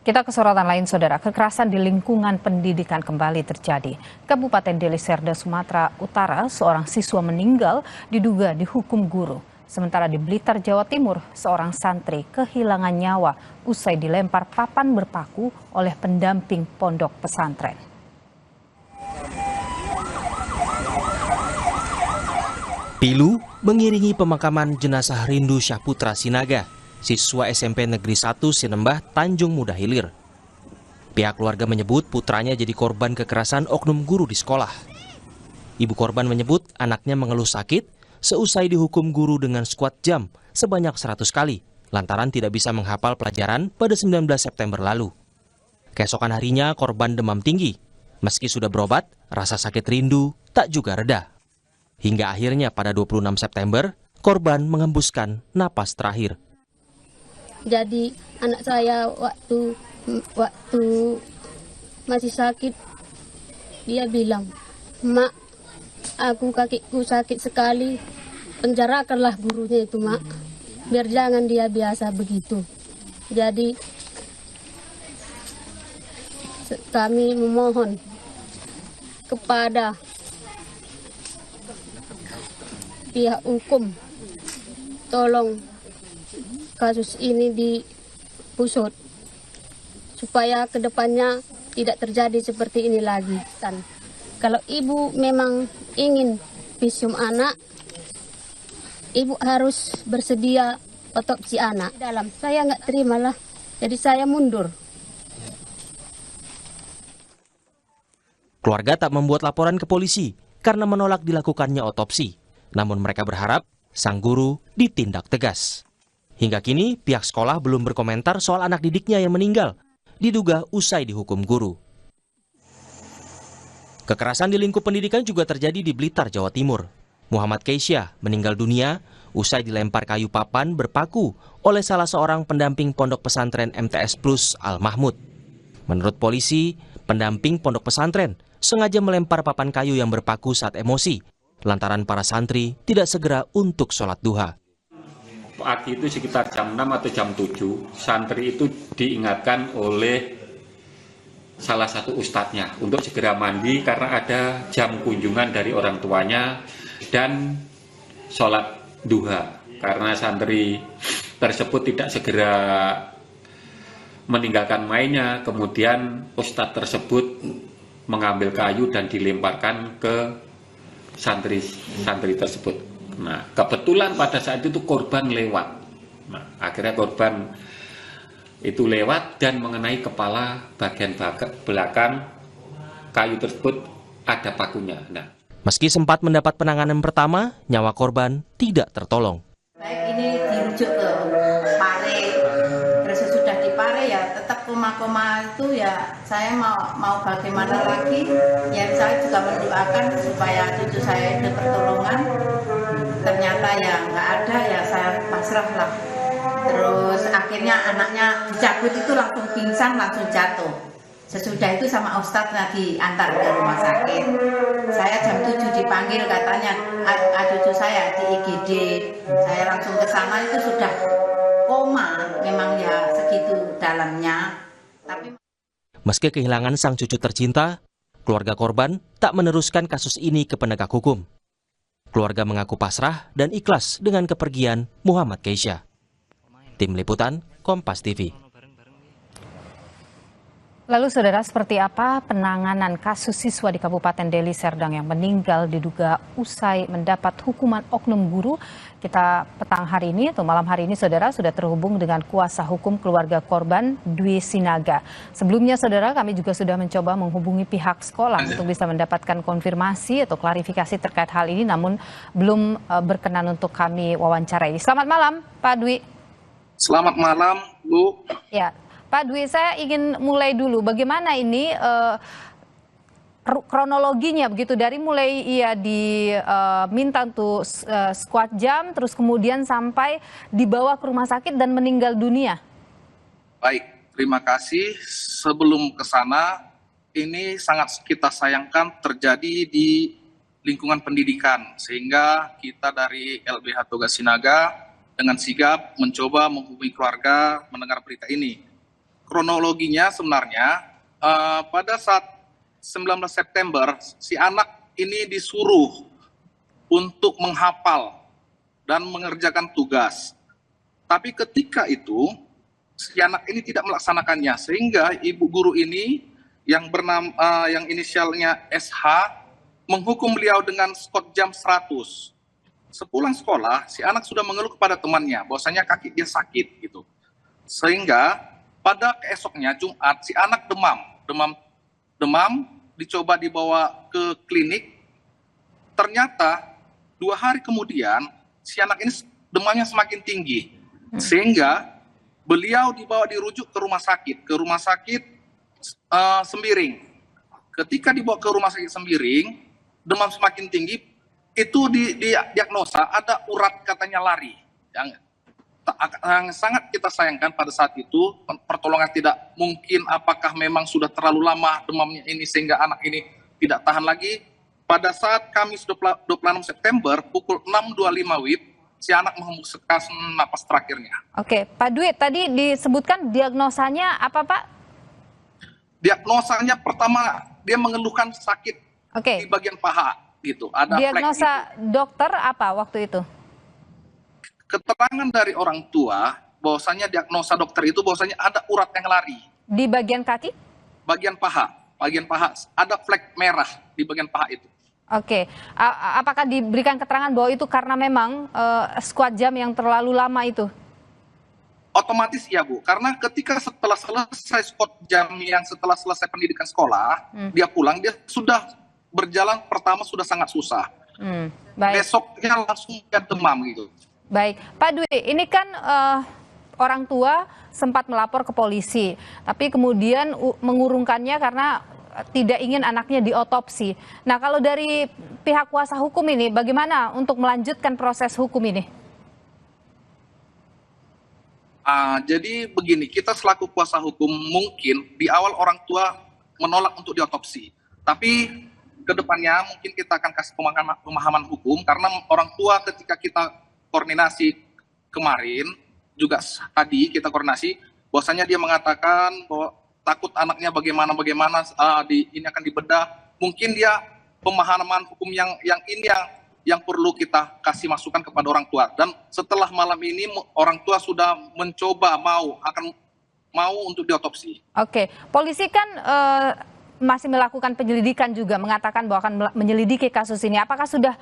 Kita ke sorotan lain, Saudara. Kekerasan di lingkungan pendidikan kembali terjadi. Kabupaten Deli Serdang, Sumatera Utara, seorang siswa meninggal diduga dihukum guru. Sementara di Blitar, Jawa Timur, seorang santri kehilangan nyawa usai dilempar papan berpaku oleh pendamping pondok pesantren. Pilu mengiringi pemakaman jenazah Rindu Syahputra Sinaga, siswa SMP Negeri 1 Sinembah, Tanjung Muda Hilir. Pihak keluarga menyebut putranya jadi korban kekerasan oknum guru di sekolah. Ibu korban menyebut anaknya mengeluh sakit seusai dihukum guru dengan skuad jam sebanyak 100 kali lantaran tidak bisa menghafal pelajaran pada 19 September lalu. Keesokan harinya korban demam tinggi. Meski sudah berobat, rasa sakit rindu tak juga reda. Hingga akhirnya pada 26 September, korban menghembuskan napas terakhir. Jadi anak saya waktu masih sakit, dia bilang, "Mak, aku kakiku sakit sekali, penjarakanlah gurunya itu, Mak, biar jangan dia biasa begitu." Jadi kami memohon kepada pihak hukum, tolong kasus ini diusut supaya kedepannya tidak terjadi seperti ini lagi. Dan kalau ibu memang ingin visum anak, ibu harus bersedia otopsi anak. Dalam saya nggak terimalah, jadi saya mundur. Keluarga tak membuat laporan ke polisi karena menolak dilakukannya otopsi. Namun mereka berharap sang guru ditindak tegas. Hingga kini pihak sekolah belum berkomentar soal anak didiknya yang meninggal, diduga usai dihukum guru. Kekerasan di lingkup pendidikan juga terjadi di Blitar, Jawa Timur. Muhammad Keisha meninggal dunia usai dilempar kayu papan berpaku oleh salah seorang pendamping pondok pesantren MTS Plus Al Mahmud. Menurut polisi, pendamping pondok pesantren sengaja melempar papan kayu yang berpaku saat emosi, lantaran para santri tidak segera untuk sholat duha. Pagi itu sekitar jam 6 atau jam 7, santri itu diingatkan oleh salah satu ustadznya untuk segera mandi karena ada jam kunjungan dari orang tuanya dan sholat duha. Karena santri tersebut tidak segera meninggalkan mainnya, kemudian ustadz tersebut mengambil kayu dan dilemparkan ke santri tersebut. Nah, kebetulan pada saat itu korban lewat. Nah, akhirnya korban itu lewat dan mengenai kepala bagian belakang kayu tersebut ada pakunya. Nah, meski sempat mendapat penanganan pertama, nyawa korban tidak tertolong. Baik ini dirujuk ke Pare, terus sudah di Pare ya tetap koma-koma itu ya saya mau bagaimana lagi, ya saya juga mendoakan supaya cucu saya itu pertolongan. Ternyata ya nggak ada, ya saya pasrah lah. Terus akhirnya anaknya dicabut itu langsung pingsan, langsung jatuh. Sesudah itu sama ustadz lagi antar ke rumah sakit. Saya jam 7 dipanggil, katanya cucu saya di IGD. Saya langsung ke sana, itu sudah koma, memang ya segitu dalamnya. Tapi meski kehilangan sang cucu tercinta, keluarga korban tak meneruskan kasus ini ke penegak hukum. Keluarga mengaku pasrah dan ikhlas dengan kepergian Muhammad Keisha. Tim Liputan, Kompas TV. Lalu Saudara, seperti apa penanganan kasus siswa di Kabupaten Deli Serdang yang meninggal diduga usai mendapat hukuman oknum guru? Kita petang hari ini atau malam hari ini Saudara sudah terhubung dengan kuasa hukum keluarga korban Dwi Sinaga. Sebelumnya Saudara, kami juga sudah mencoba menghubungi pihak sekolah untuk bisa mendapatkan konfirmasi atau klarifikasi terkait hal ini, namun belum berkenan untuk kami wawancarai. Selamat malam Pak Dwi. Selamat malam Bu. Ya. Pak Dwi, saya ingin mulai dulu. Bagaimana ini kronologinya begitu dari mulai ia diminta untuk squat jam, terus kemudian sampai dibawa ke rumah sakit dan meninggal dunia. Baik, terima kasih. Sebelum ke sana, ini sangat kita sayangkan terjadi di lingkungan pendidikan, sehingga kita dari LBH Tugas Sinaga dengan sigap mencoba menghubungi keluarga mendengar berita ini. kronologinya sebenarnya pada saat 19 September si anak ini disuruh untuk menghafal dan mengerjakan tugas. Tapi ketika itu si anak ini tidak melaksanakannya, sehingga ibu guru ini yang yang inisialnya SH menghukum beliau dengan skot jam 100. Sepulang sekolah, si anak sudah mengeluh kepada temannya bahwasanya kaki dia sakit gitu. Sehingga pada keesoknya Jumat si anak demam, dicoba dibawa ke klinik. Ternyata 2 hari kemudian si anak ini demamnya semakin tinggi, sehingga beliau dirujuk ke rumah sakit Sembiring. Ketika dibawa ke rumah sakit Sembiring, demam semakin tinggi, itu diagnosa ada urat katanya lari. Yang sangat kita sayangkan pada saat itu, pertolongan tidak mungkin, apakah memang sudah terlalu lama demamnya ini sehingga anak ini tidak tahan lagi. Pada saat Kamis 26 September pukul 6.25 WIB, si anak menghembuskan napas terakhirnya. Oke, Pak Dwi, tadi disebutkan diagnosanya apa, Pak? Diagnosanya pertama dia mengeluhkan sakit di bagian paha gitu. Ada diagnosa gitu. Dokter apa waktu itu? Keterangan dari orang tua bahwasanya diagnosa dokter itu bahwasanya ada urat yang lari di bagian kaki, bagian paha ada flek merah di bagian paha itu. Oke, apakah diberikan keterangan bahwa itu karena memang squat jam yang terlalu lama itu? Otomatis ya Bu, karena ketika setelah selesai squat jam yang setelah selesai pendidikan sekolah, dia pulang, dia sudah berjalan pertama sudah sangat susah. Baik. Besoknya langsung demam gitu. Baik, Pak Dwi, ini kan orang tua sempat melapor ke polisi, tapi kemudian mengurungkannya karena tidak ingin anaknya diotopsi. Nah, kalau dari pihak kuasa hukum ini, bagaimana untuk melanjutkan proses hukum ini? Jadi begini, kita selaku kuasa hukum mungkin di awal orang tua menolak untuk diotopsi, tapi kedepannya mungkin kita akan kasih pemahaman hukum, karena orang tua ketika kita koordinasi kemarin juga tadi kita koordinasi, bahwasanya dia mengatakan bahwa takut anaknya bagaimana ini akan dibedah. Mungkin dia pemahaman hukum yang perlu kita kasih masukan kepada orang tua. Dan setelah malam ini orang tua sudah mencoba mau untuk diotopsi. Oke, polisi kan masih melakukan penyelidikan juga, mengatakan bahwa akan menyelidiki kasus ini. Apakah sudah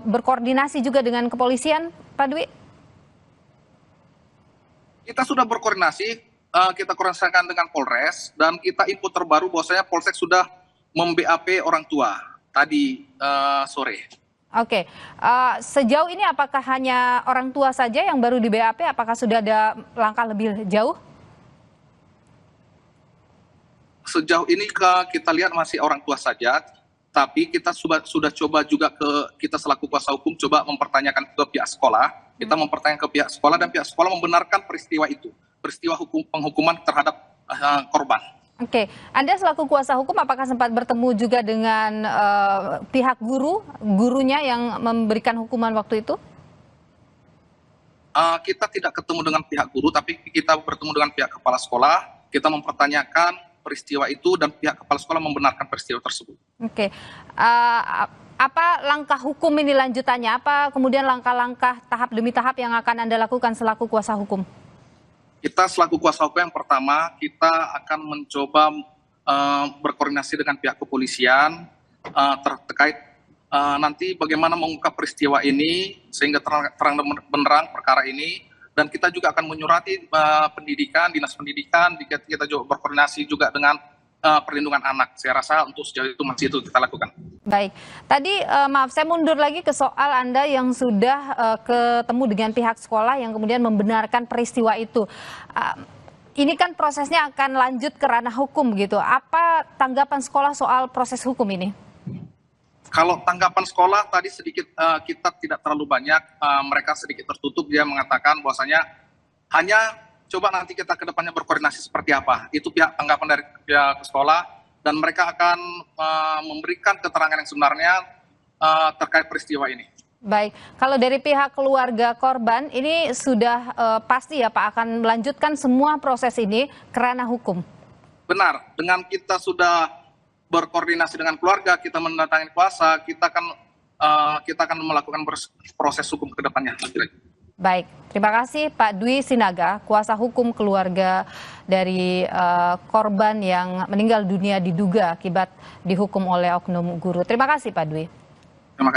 berkoordinasi juga dengan kepolisian, Pak Dwi? Kita sudah berkoordinasi, kita koordinasikan dengan Polres, dan kita info terbaru bahwasanya Polsek sudah mem-BAP orang tua tadi sore. Oke, sejauh ini apakah hanya orang tua saja yang baru di BAP? Apakah sudah ada langkah lebih jauh? Sejauh ini kita lihat masih orang tua saja, tapi kita sudah coba juga kita selaku kuasa hukum coba mempertanyakan ke pihak sekolah. Kita mempertanyakan ke pihak sekolah dan pihak sekolah membenarkan peristiwa itu, peristiwa penghukuman terhadap korban. Oke, Anda selaku kuasa hukum apakah sempat bertemu juga dengan pihak gurunya yang memberikan hukuman waktu itu? Kita tidak ketemu dengan pihak guru, tapi kita bertemu dengan pihak kepala sekolah. Kita mempertanyakan peristiwa itu dan pihak kepala sekolah membenarkan peristiwa tersebut. Oke, apa langkah hukum ini lanjutannya? Apa kemudian langkah-langkah tahap demi tahap yang akan Anda lakukan selaku kuasa hukum? Kita selaku kuasa hukum yang pertama, kita akan mencoba berkoordinasi dengan pihak kepolisian terkait nanti bagaimana mengungkap peristiwa ini sehingga terang benderang perkara ini. Dan kita juga akan menyurati dinas pendidikan, kita juga berkoordinasi juga dengan perlindungan anak. Saya rasa untuk sejauh itu masih itu kita lakukan. Baik, tadi maaf saya mundur lagi ke soal Anda yang sudah ketemu dengan pihak sekolah yang kemudian membenarkan peristiwa itu. Ini kan prosesnya akan lanjut ke ranah hukum gitu. Apa tanggapan sekolah soal proses hukum ini? Kalau tanggapan sekolah tadi sedikit kita tidak terlalu banyak, mereka sedikit tertutup, dia mengatakan bahwasanya hanya coba nanti kita ke depannya berkoordinasi seperti apa. Itu tanggapan dari pihak sekolah, dan mereka akan memberikan keterangan yang sebenarnya terkait peristiwa ini. Baik, kalau dari pihak keluarga korban ini sudah pasti ya Pak akan melanjutkan semua proses ini ke ranah hukum. Benar, dengan kita sudah berkoordinasi dengan keluarga, kita mendatangi kuasa, kita akan melakukan proses hukum ke depannya. Baik, terima kasih Pak Dwi Sinaga, kuasa hukum keluarga dari korban yang meninggal dunia diduga akibat dihukum oleh oknum guru. Terima kasih Pak Dwi. Terima kasih.